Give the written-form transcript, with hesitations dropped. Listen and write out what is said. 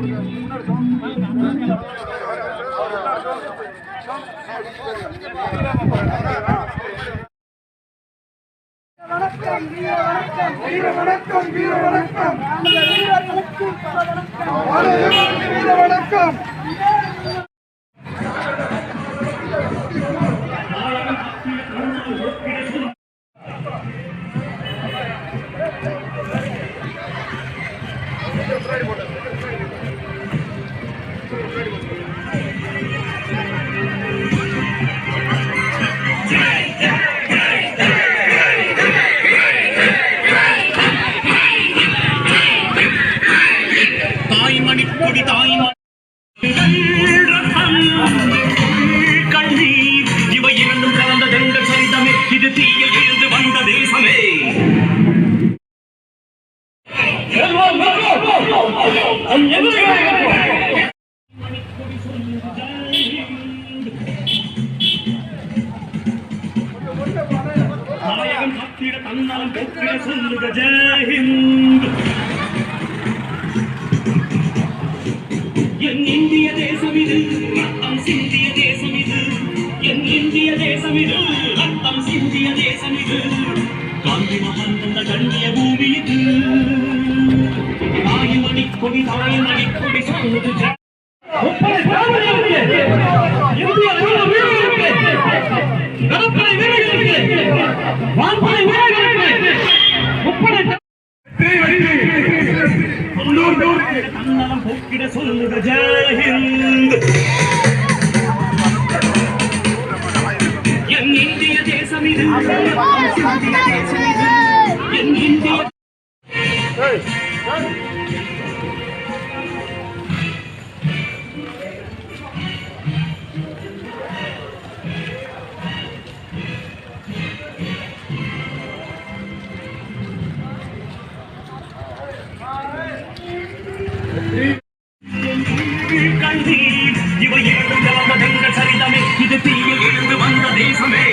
வீர வணக்கம் வீர வணக்கம் வீர வணக்கம். கண்ணீர் இவை இரண்டும் கலந்த தண்ட சரிதமே, இது தீயில் இருந்து வந்த தேசமே. நாயகன் பத்திட தன்னாலும் போக்கிட சொல்லுக ஜெயஹிந்த். என் இந்திய தேசம் இது, ரத்தம் சிந்திய தேசம் இது. என் இந்திய தேசம் இது, ரத்தம் சிந்திய தேசம் இது. காந்தி மகான் தந்த கண்ணிய பூமி இது. தாய்மணி கொடி தாய்மணி கொடி சொல்லுது கடற்படை வீரர்களுக்கு, வான்படை வீரர்களுக்கு, முப்படை தன்னலம் போக்கிட சொல்லுக ஜெயஹிந்த். என் இந்திய தேசம் இது, என் இந்திய கண்ணீர் இவை இரண்டும் கலந்த தங்க சரிதமே, இது தீயில் இருந்து வந்த தேசமே.